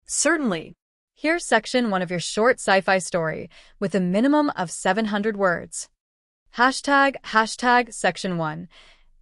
Certainly. Here's section 1 of your short sci-fi story with a minimum of 700 words. Hashtag section 1.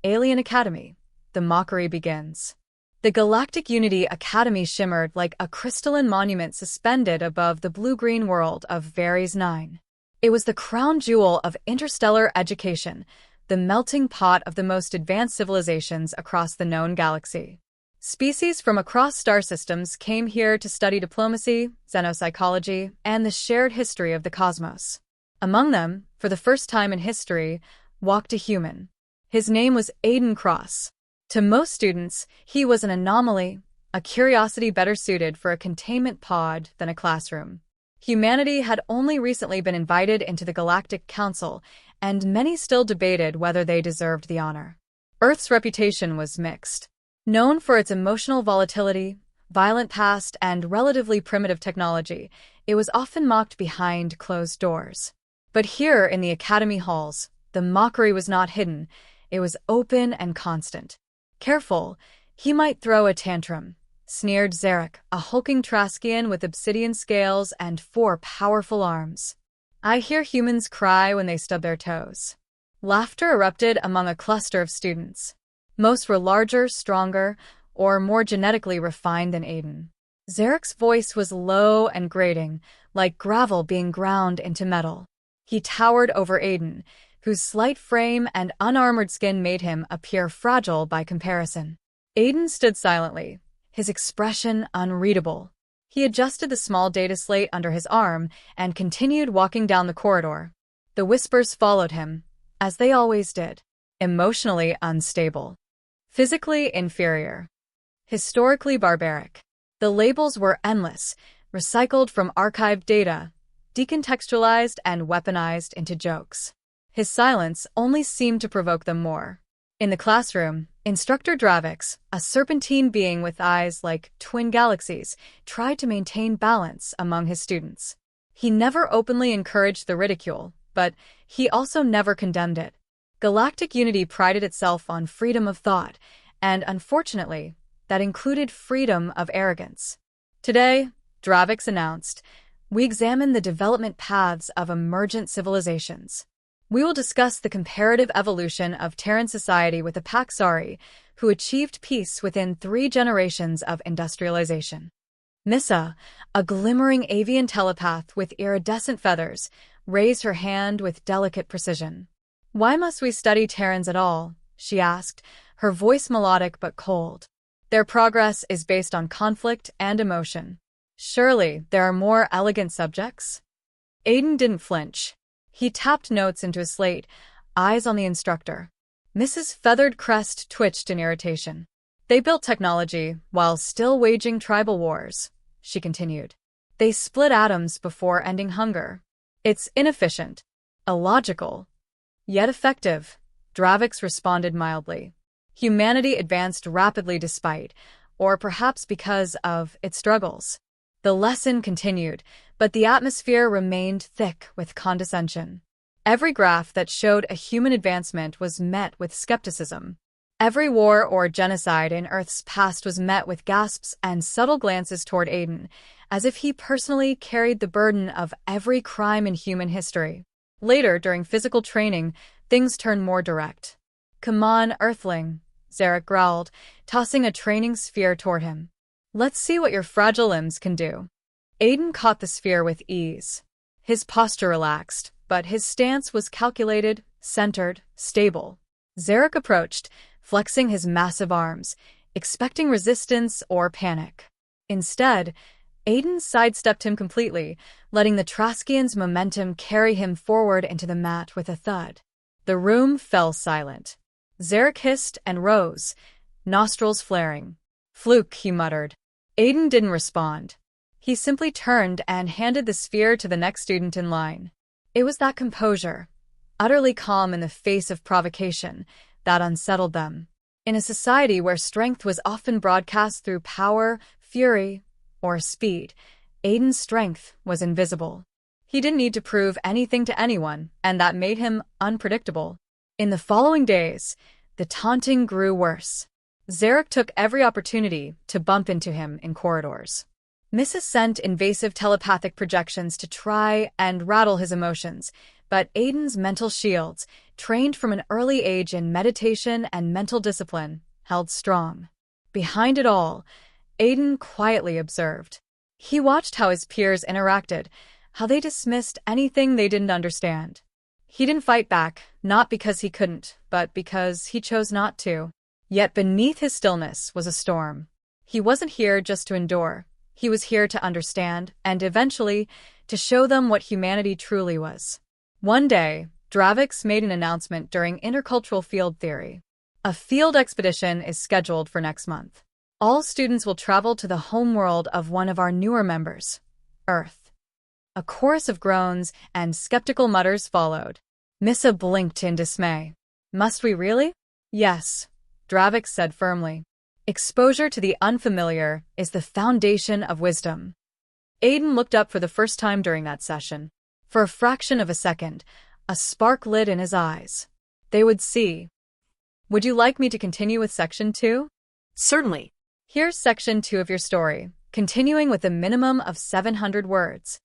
Alien Academy. The mockery begins. The Galactic Unity Academy shimmered like a crystalline monument suspended above the blue-green world of Varys 9. It was the crown jewel of interstellar education, the melting pot of the most advanced civilizations across the known galaxy. Species from across star systems came here to study diplomacy, xenopsychology, and the shared history of the cosmos. Among them, for the first time in history, walked a human. His name was Aiden Cross. To most students, he was an anomaly, a curiosity better suited for a containment pod than a classroom. Humanity had only recently been invited into the Galactic Council, and many still debated whether they deserved the honor. Earth's reputation was mixed. Known for its emotional volatility, violent past, and relatively primitive technology, it was often mocked behind closed doors. But here in the Academy halls, the mockery was not hidden, it was open and constant. Careful, he might throw a tantrum, sneered Zarek, a hulking Traskian with obsidian scales and 4 powerful arms. I hear humans cry when they stub their toes. Laughter erupted among a cluster of students. Most were larger, stronger, or more genetically refined than Aiden. Zarek's voice was low and grating, like gravel being ground into metal. He towered over Aiden, whose slight frame and unarmored skin made him appear fragile by comparison. Aiden stood silently, his expression unreadable. He adjusted the small data slate under his arm and continued walking down the corridor. The whispers followed him, as they always did. Emotionally unstable. Physically inferior. Historically barbaric. The labels were endless, recycled from archived data, decontextualized and weaponized into jokes. His silence only seemed to provoke them more. In the classroom, Instructor Dravix, a serpentine being with eyes like twin galaxies, tried to maintain balance among his students. He never openly encouraged the ridicule, but he also never condemned it. Galactic Unity prided itself on freedom of thought, and unfortunately, that included freedom of arrogance. Today, Dravix announced, we examine the development paths of emergent civilizations. We will discuss the comparative evolution of Terran society with the Paxari, who achieved peace within 3 generations of industrialization. Missa, a glimmering avian telepath with iridescent feathers, raised her hand with delicate precision. Why must we study Terrans at all? She asked, her voice melodic but cold. Their progress is based on conflict and emotion. Surely there are more elegant subjects? Aiden didn't flinch. He tapped notes into his slate, eyes on the instructor. Mrs. Feathered Crest twitched in irritation. They built technology while still waging tribal wars, she continued. They split atoms before ending hunger. It's inefficient, illogical, yet effective, Dravix responded mildly. Humanity advanced rapidly despite, or perhaps because of, its struggles. The lesson continued, but the atmosphere remained thick with condescension. Every graph that showed a human advancement was met with skepticism. Every war or genocide in Earth's past was met with gasps and subtle glances toward Aiden, as if he personally carried the burden of every crime in human history. Later, during physical training, things turned more direct. Come on, Earthling, Zarek growled, tossing a training sphere toward him. Let's see what your fragile limbs can do. Aiden caught the sphere with ease. His posture relaxed, but his stance was calculated, centered, stable. Zarek approached, flexing his massive arms, expecting resistance or panic. Instead, Aiden sidestepped him completely, letting the Traskian's momentum carry him forward into the mat with a thud. The room fell silent. Zarek hissed and rose, nostrils flaring. Fluke, he muttered. Aiden didn't respond. He simply turned and handed the sphere to the next student in line. It was that composure, utterly calm in the face of provocation, that unsettled them. In a society where strength was often broadcast through power, fury, or speed, Aiden's strength was invisible. He didn't need to prove anything to anyone, and that made him unpredictable. In the following days, the taunting grew worse. Zarek took every opportunity to bump into him in corridors. Mrs. sent invasive telepathic projections to try and rattle his emotions, but Aiden's mental shields, trained from an early age in meditation and mental discipline, held strong. Behind it all, Aiden quietly observed. He watched how his peers interacted, how they dismissed anything they didn't understand. He didn't fight back, not because he couldn't, but because he chose not to. Yet beneath his stillness was a storm. He wasn't here just to endure. He was here to understand, and eventually, to show them what humanity truly was. One day, Dravix made an announcement during intercultural field theory. A field expedition is scheduled for next month. All students will travel to the homeworld of one of our newer members, Earth. A chorus of groans and skeptical mutters followed. Missa blinked in dismay. Must we really? Yes, Dravix said firmly. Exposure to the unfamiliar is the foundation of wisdom. Aiden looked up for the first time during that session. For a fraction of a second, a spark lit in his eyes. They would see. Would you like me to continue with Section 2? Certainly. Here's Section 2 of your story, continuing with a minimum of 700 words.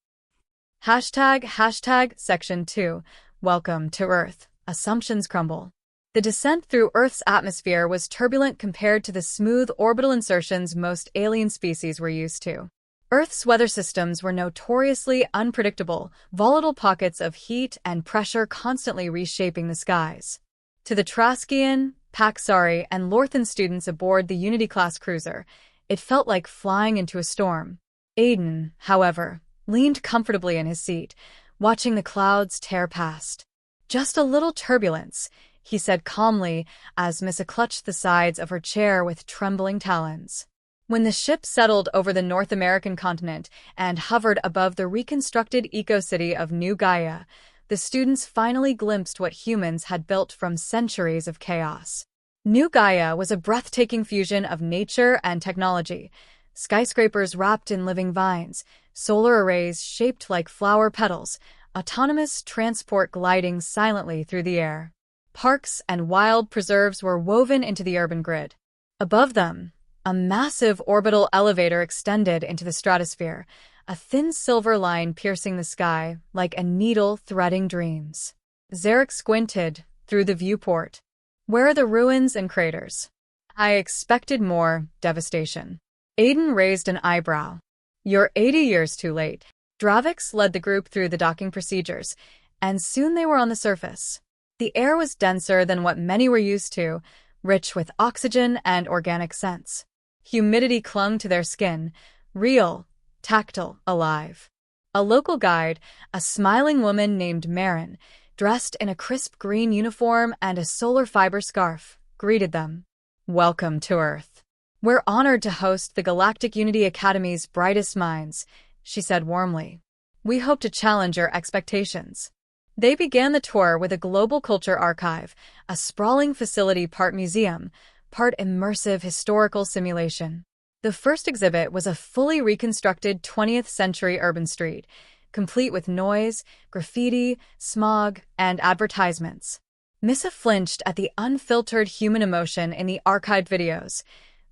Hashtag Section 2. Welcome to Earth. Assumptions crumble. The descent through Earth's atmosphere was turbulent compared to the smooth orbital insertions most alien species were used to. Earth's weather systems were notoriously unpredictable, volatile pockets of heat and pressure constantly reshaping the skies. To the Traskian, Paxari, and Lorthan students aboard the Unity-class cruiser, it felt like flying into a storm. Aiden, however, leaned comfortably in his seat, watching the clouds tear past. Just a little turbulence, he said calmly as Missa clutched the sides of her chair with trembling talons. When the ship settled over the North American continent and hovered above the reconstructed eco-city of New Gaia, the students finally glimpsed what humans had built from centuries of chaos. New Gaia was a breathtaking fusion of nature and technology. Skyscrapers wrapped in living vines, solar arrays shaped like flower petals, autonomous transport gliding silently through the air. Parks and wild preserves were woven into the urban grid. Above them, a massive orbital elevator extended into the stratosphere, a thin silver line piercing the sky like a needle threading dreams. Zarek squinted through the viewport. Where are the ruins and craters? I expected more devastation. Aiden raised an eyebrow. You're 80 years too late. Dravix led the group through the docking procedures, and soon they were on the surface. The air was denser than what many were used to, rich with oxygen and organic scents. Humidity clung to their skin, real, tactile, alive. A local guide, a smiling woman named Marin, dressed in a crisp green uniform and a solar fiber scarf, greeted them. Welcome to Earth. We're honored to host the Galactic Unity Academy's brightest minds, she said warmly. We hope to challenge your expectations. They began the tour with a global culture archive, a sprawling facility part museum, part immersive historical simulation. The first exhibit was a fully reconstructed 20th-century urban street, complete with noise, graffiti, smog, and advertisements. Missa flinched at the unfiltered human emotion in the archived videos.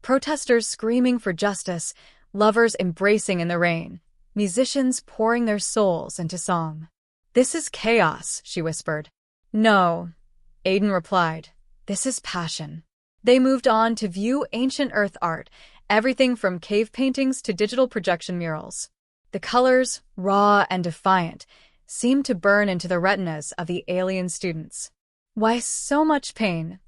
Protesters screaming for justice, lovers embracing in the rain, musicians pouring their souls into song. This is chaos, she whispered. No, Aiden replied. This is passion. They moved on to view ancient Earth art, everything from cave paintings to digital projection murals. The colors, raw and defiant, seemed to burn into the retinas of the alien students. Why so much pain?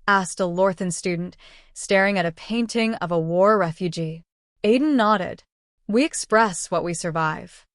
Asked a Lorthan student, staring at a painting of a war refugee. Aiden nodded. We express what we survive.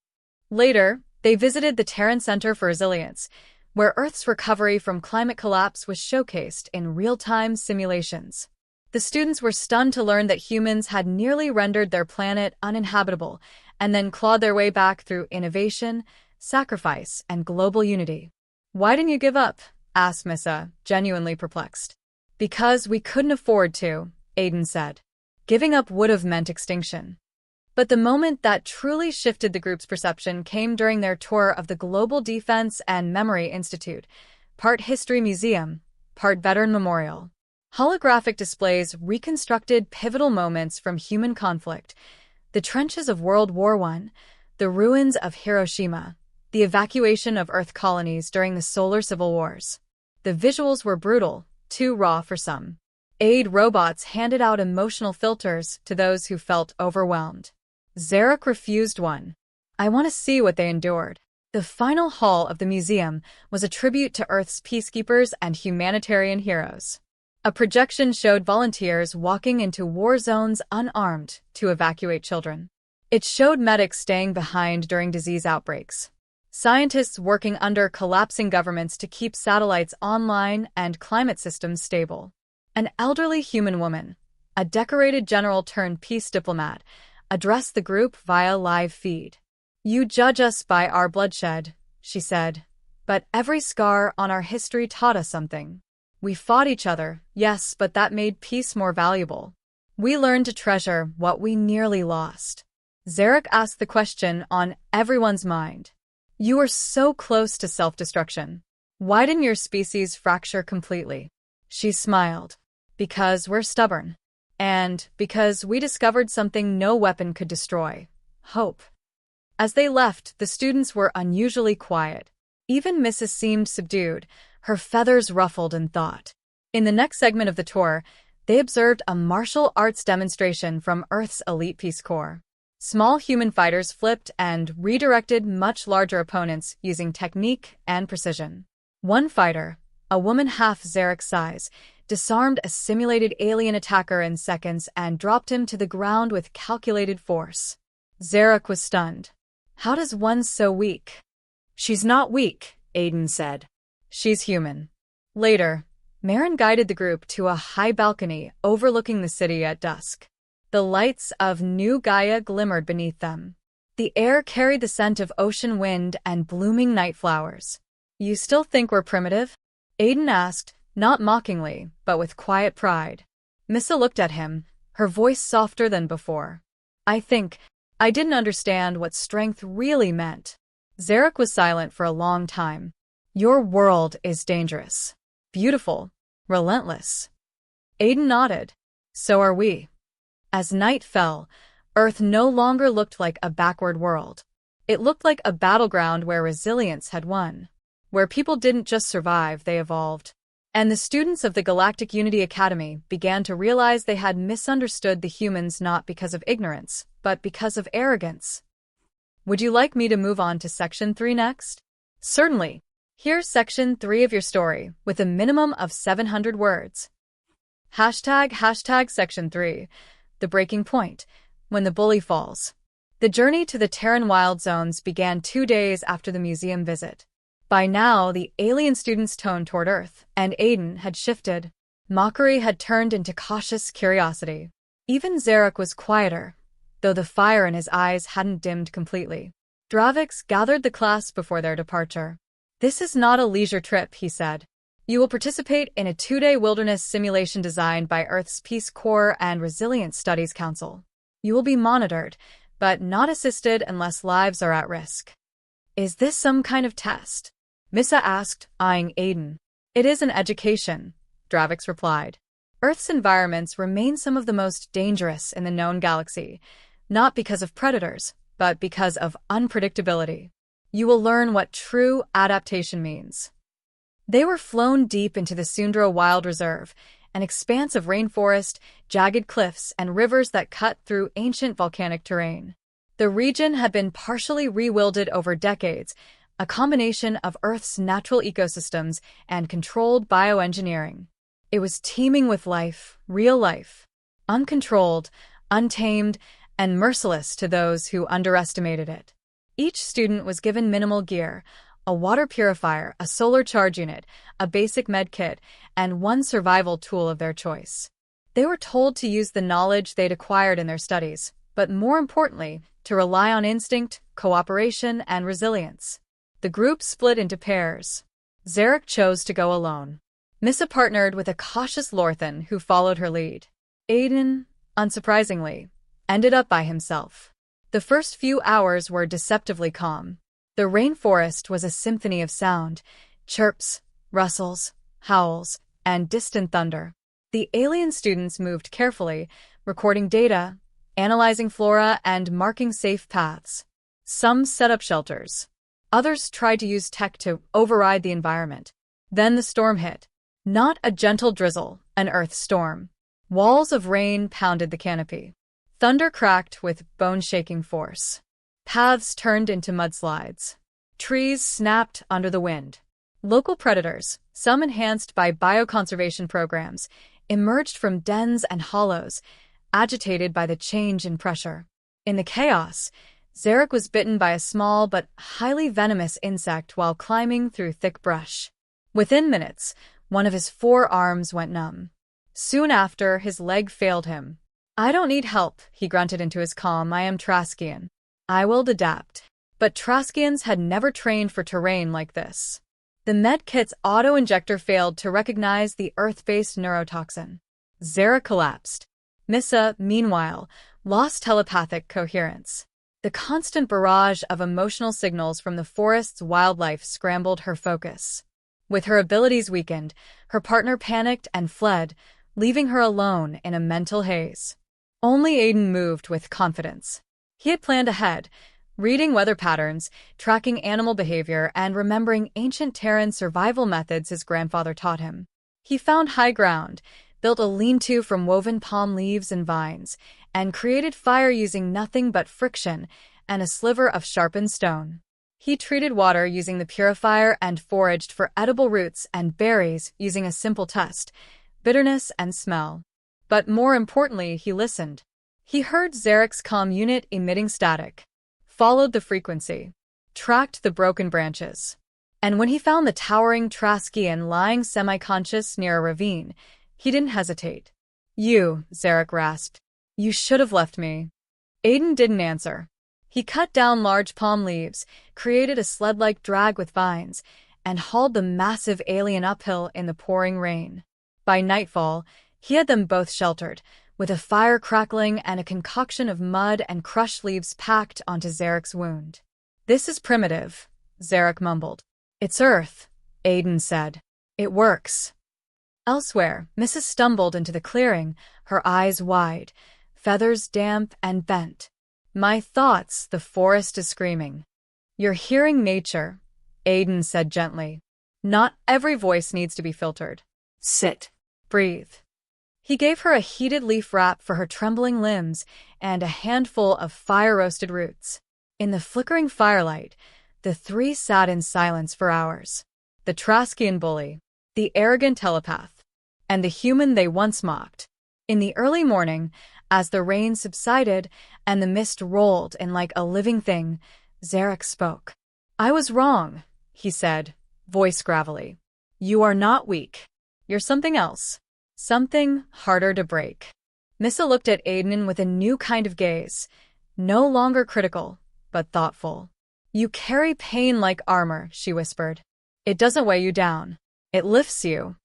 Later, they visited the Terran Center for Resilience, where Earth's recovery from climate collapse was showcased in real-time simulations. The students were stunned to learn that humans had nearly rendered their planet uninhabitable and then clawed their way back through innovation, sacrifice, and global unity. Why didn't you give up? Asked Missa, genuinely perplexed. Because we couldn't afford to, Aiden said. Giving up would have meant extinction. But the moment that truly shifted the group's perception came during their tour of the Global Defense and Memory Institute, part history museum, part veteran memorial. Holographic displays reconstructed pivotal moments from human conflict. The The trenches of World War I, the ruins of Hiroshima, the evacuation of Earth colonies during the solar civil wars. The visuals were brutal, too raw for some. Aid robots handed out emotional filters to those who felt overwhelmed. Zarek refused one. I want to see what they endured. The final hall of the museum was a tribute to Earth's peacekeepers and humanitarian heroes. A projection showed volunteers walking into war zones unarmed to evacuate children. It showed medics staying behind during disease outbreaks, scientists working under collapsing governments to keep satellites online and climate systems stable. An elderly human woman, a decorated general-turned-peace diplomat, addressed the group via live feed. "You judge us by our bloodshed," she said, "but every scar on our history taught us something. We fought each other, yes, but that made peace more valuable. We learned to treasure what we nearly lost." Zarek asked the question on everyone's mind. "You were so close to self-destruction. Why didn't your species fracture completely?" She smiled. "Because we're stubborn. And because we discovered something no weapon could destroy: hope." As they left, the students were unusually quiet. Even Mrs. seemed subdued, her feathers ruffled in thought. In the next segment of the tour, they observed a martial arts demonstration from Earth's elite Peace Corps. Small human fighters flipped and redirected much larger opponents using technique and precision. One fighter, a woman half Zarek's size, disarmed a simulated alien attacker in seconds and dropped him to the ground with calculated force. Zarek was stunned. "How does one so weak?" "She's not weak," Aiden said. "She's human." Later, Marin guided the group to a high balcony overlooking the city at dusk. The lights of New Gaia glimmered beneath them. The air carried the scent of ocean wind and blooming night flowers. "You still think we're primitive?" Aiden asked, not mockingly, but with quiet pride. Missa looked at him, her voice softer than before. I didn't understand what strength really meant." Zarek was silent for a long time. "Your world is dangerous. Beautiful. Relentless." Aiden nodded. "So are we." As night fell, Earth no longer looked like a backward world. It looked like a battleground where resilience had won. Where people didn't just survive, they evolved. And the students of the Galactic Unity Academy began to realize they had misunderstood the humans not because of ignorance, but because of arrogance. Would you like me to move on to Section 3 next? Certainly. Here's Section 3 of your story, with a minimum of 700 words. ## Section 3. The Breaking Point. When the Bully Falls. The journey to the Terran Wild Zones began 2 days after the museum visit. By now, the alien students' tone toward Earth and Aiden had shifted. Mockery had turned into cautious curiosity. Even Zarek was quieter, though the fire in his eyes hadn't dimmed completely. Dravix gathered the class before their departure. "This is not a leisure trip," he said. "You will participate in a 2-day wilderness simulation designed by Earth's Peace Corps and Resilience Studies Council. You will be monitored, but not assisted unless lives are at risk." "Is this some kind of test?" Missa asked, eyeing Aiden. "It is an education," Dravix replied. "Earth's environments remain some of the most dangerous in the known galaxy, not because of predators, but because of unpredictability. You will learn what true adaptation means." They were flown deep into the Sundra Wild Reserve, an expanse of rainforest, jagged cliffs, and rivers that cut through ancient volcanic terrain. The region had been partially rewilded over decades, a combination of Earth's natural ecosystems and controlled bioengineering. It was teeming with life, real life, uncontrolled, untamed, and merciless to those who underestimated it. Each student was given minimal gear: a water purifier, a solar charge unit, a basic med kit, and one survival tool of their choice. They were told to use the knowledge they'd acquired in their studies, but more importantly, to rely on instinct, cooperation, and resilience. The group split into pairs. Zarek chose to go alone. Missa partnered with a cautious Lorthan who followed her lead. Aiden, unsurprisingly, ended up by himself. The first few hours were deceptively calm. The rainforest was a symphony of sound: chirps, rustles, howls, and distant thunder. The alien students moved carefully, recording data, analyzing flora and marking safe paths. Some set up shelters. Others tried to use tech to override the environment. Then the storm hit. Not a gentle drizzle, an earth storm. Walls of rain pounded the canopy. Thunder cracked with bone-shaking force. Paths turned into mudslides. Trees snapped under the wind. Local predators, some enhanced by bioconservation programs, emerged from dens and hollows, agitated by the change in pressure. In the chaos, Zarek was bitten by a small but highly venomous insect while climbing through thick brush. Within minutes, one of his forearms went numb. Soon after, his leg failed him. "I don't need help," he grunted into his calm. "I am Traskian. I will adapt." But Traskians had never trained for terrain like this. The medkit's auto-injector failed to recognize the Earth-based neurotoxin. Zarek collapsed. Missa, meanwhile, lost telepathic coherence. The constant barrage of emotional signals from the forest's wildlife scrambled her focus. With her abilities weakened, her partner panicked and fled, leaving her alone in a mental haze. Only Aiden moved with confidence. He had planned ahead, reading weather patterns, tracking animal behavior, and remembering ancient Terran survival methods his grandfather taught him. He found high ground, built a lean-to from woven palm leaves and vines, and created fire using nothing but friction and a sliver of sharpened stone. He treated water using the purifier and foraged for edible roots and berries using a simple test: bitterness and smell. But more importantly, he listened. He heard Zarek's comm unit emitting static, followed the frequency, tracked the broken branches. And when he found the towering Traskian lying semi-conscious near a ravine, he didn't hesitate. "You," Zarek rasped. "You should have left me." Aiden didn't answer. He cut down large palm leaves, created a sled-like drag with vines, and hauled the massive alien uphill in the pouring rain. By nightfall, he had them both sheltered, with a fire crackling and a concoction of mud and crushed leaves packed onto Zarek's wound. "This is primitive," Zarek mumbled. "It's Earth," Aiden said. "It works." Elsewhere, Mrs. stumbled into the clearing, her eyes wide, feathers damp and bent. "My thoughts, the forest is screaming." "You're hearing nature," Aiden said gently. "Not every voice needs to be filtered. Sit. Breathe." He gave her a heated leaf wrap for her trembling limbs and a handful of fire-roasted roots. In the flickering firelight, the three sat in silence for hours. The Traskian bully, the arrogant telepath, and the human they once mocked. In the early morning, as the rain subsided and the mist rolled in like a living thing, Zarek spoke. "I was wrong," he said, voice gravelly. "You are not weak. You're something else. Something harder to break." Missa looked at Aiden with a new kind of gaze, no longer critical, but thoughtful. "You carry pain like armor," she whispered. "It doesn't weigh you down. It lifts you."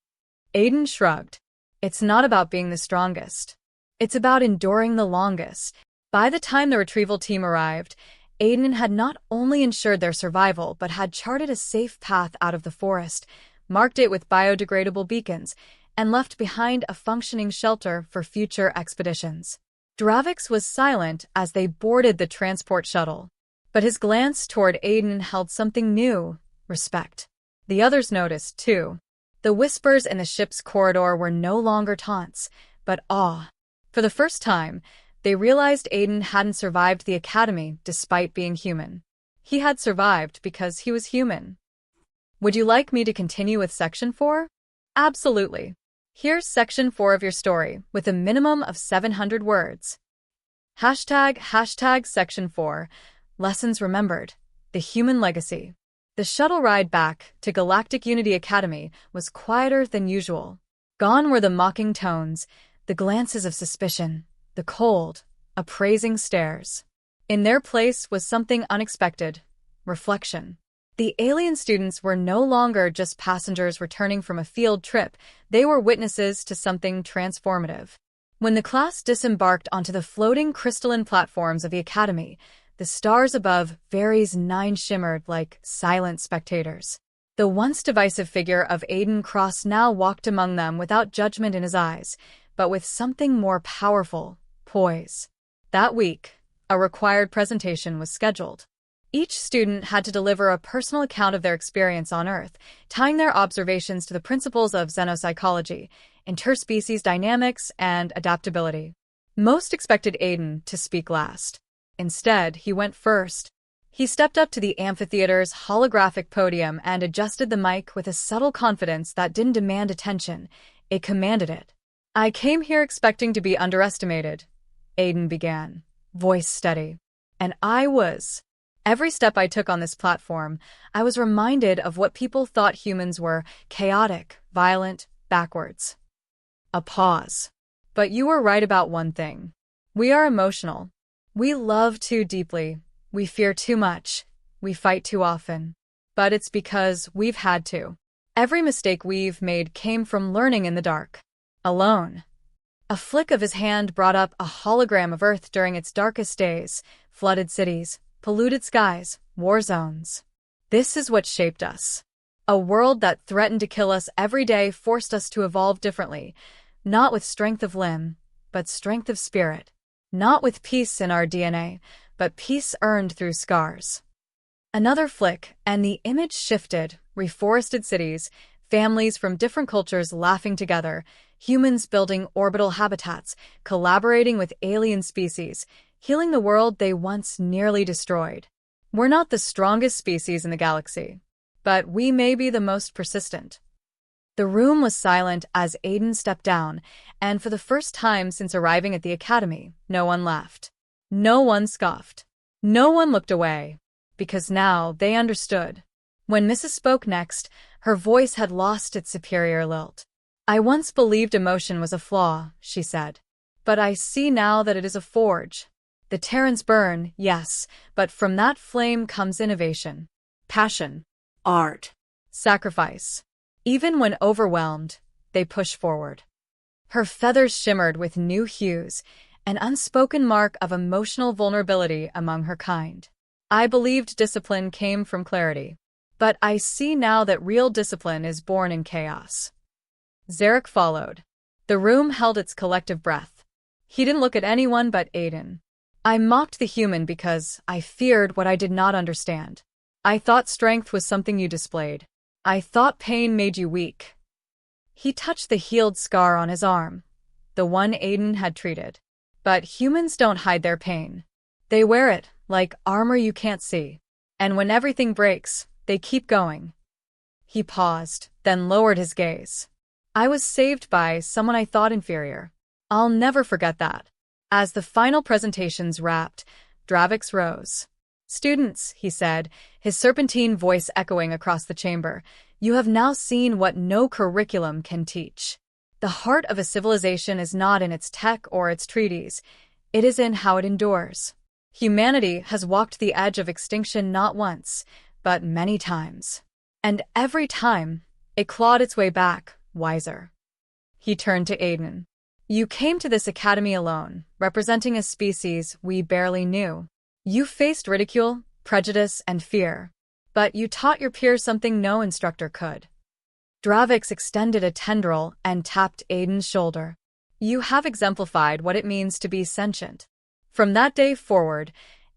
Aiden shrugged. "It's not about being the strongest. It's about enduring the longest." By the time the retrieval team arrived, Aiden had not only ensured their survival, but had charted a safe path out of the forest, marked it with biodegradable beacons, and left behind a functioning shelter for future expeditions. Dravix was silent as they boarded the transport shuttle, but his glance toward Aiden held something new: respect. The others noticed, too. The whispers in the ship's corridor were no longer taunts, but awe. For the first time, they realized Aiden hadn't survived the academy despite being human. He had survived because he was human. "Would you like me to continue with Section 4? "Absolutely. Here's Section 4 of your story, with a minimum of 700 words. ## Section 4, Lessons Remembered, The Human Legacy." The shuttle ride back to Galactic Unity Academy was quieter than usual. Gone were the mocking tones, the glances of suspicion, the cold, appraising stares. In their place was something unexpected: reflection. The alien students were no longer just passengers returning from a field trip, they were witnesses to something transformative. When the class disembarked onto the floating crystalline platforms of the academy, the stars above Varys 9 shimmered like silent spectators. The once divisive figure of Aiden Cross now walked among them without judgment in his eyes, but with something more powerful: poise. That week, a required presentation was scheduled. Each student had to deliver a personal account of their experience on Earth, tying their observations to the principles of xenopsychology, interspecies dynamics, and adaptability. Most expected Aiden to speak last. Instead, he went first. He stepped up to the amphitheater's holographic podium and adjusted the mic with a subtle confidence that didn't demand attention. It commanded it. "I came here expecting to be underestimated," Aiden began, voice steady. "And I was. Every step I took on this platform, I was reminded of what people thought humans were: chaotic, violent, backwards." A pause. "But you were right about one thing. We are emotional. We love too deeply. We fear too much. We fight too often. But it's because we've had to. Every mistake we've made came from learning in the dark. Alone." A flick of his hand brought up a hologram of Earth during its darkest days: flooded cities, polluted skies, war zones. "This is what shaped us. A world that threatened to kill us every day forced us to evolve differently, not with strength of limb, but strength of spirit. Not with peace in our DNA, but peace earned through scars." Another flick, and the image shifted: reforested cities, families from different cultures laughing together, humans building orbital habitats, collaborating with alien species, healing the world they once nearly destroyed. "We're not the strongest species in the galaxy, but we may be the most persistent." The room was silent as Aiden stepped down, and for the first time since arriving at the academy, no one laughed. No one scoffed. No one looked away, because now they understood. When Mrs. spoke next, her voice had lost its superior lilt. "I once believed emotion was a flaw," she said, "but I see now that it is a forge. The Terrans burn, yes, but from that flame comes innovation, passion, art, sacrifice. Even when overwhelmed, they push forward." Her feathers shimmered with new hues, an unspoken mark of emotional vulnerability among her kind. "I believed discipline came from clarity, but I see now that real discipline is born in chaos." Zarek followed. The room held its collective breath. He didn't look at anyone but Aiden. "I mocked the human because I feared what I did not understand. I thought strength was something you displayed. I thought pain made you weak." He touched the healed scar on his arm, the one Aiden had treated. "But humans don't hide their pain. They wear it, like armor you can't see. And when everything breaks, they keep going." He paused, then lowered his gaze. "I was saved by someone I thought inferior. I'll never forget that." As the final presentations wrapped, Dravix rose. "Students," he said, his serpentine voice echoing across the chamber, "you have now seen what no curriculum can teach. The heart of a civilization is not in its tech or its treaties. It is in how it endures. Humanity has walked the edge of extinction not once, but many times. And every time, it clawed its way back, wiser." He turned to Aiden. "You came to this academy alone, representing a species we barely knew. You faced ridicule, prejudice, and fear, but you taught your peers something no instructor could." Dravix extended a tendril and tapped Aiden's shoulder. "You have exemplified what it means to be sentient." From that day forward,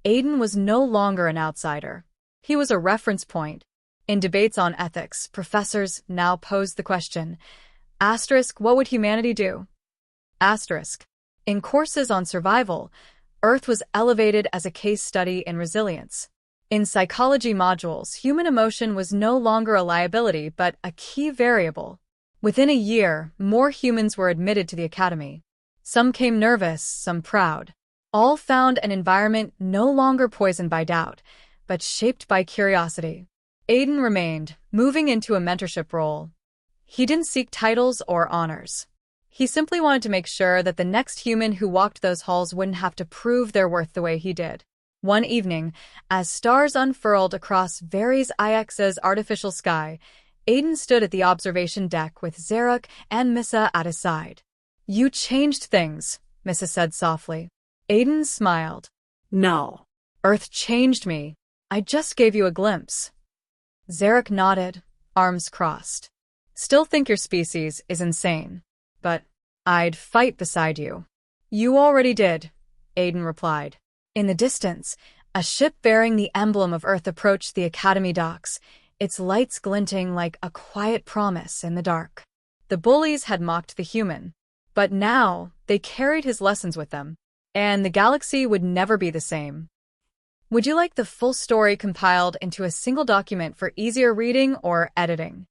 Aiden was no longer an outsider. He was a reference point. In debates on ethics, professors now posed the question, what would humanity do? In courses on survival, Earth was elevated as a case study in resilience. In psychology modules, human emotion was no longer a liability but a key variable. Within a year, more humans were admitted to the academy. Some came nervous, some proud. All found an environment no longer poisoned by doubt, but shaped by curiosity. Aiden remained, moving into a mentorship role. He didn't seek titles or honors. He simply wanted to make sure that the next human who walked those halls wouldn't have to prove their worth the way he did. One evening, as stars unfurled across Varys IX's artificial sky, Aiden stood at the observation deck with Zarek and Missa at his side. "You changed things," Missa said softly. Aiden smiled. "No. Earth changed me. I just gave you a glimpse." Zarek nodded, arms crossed. "Still think your species is insane. But I'd fight beside you." "You already did," Aiden replied. In the distance, a ship bearing the emblem of Earth approached the Academy docks, its lights glinting like a quiet promise in the dark. The bullies had mocked the human, but now they carried his lessons with them, and the galaxy would never be the same. Would you like the full story compiled into a single document for easier reading or editing?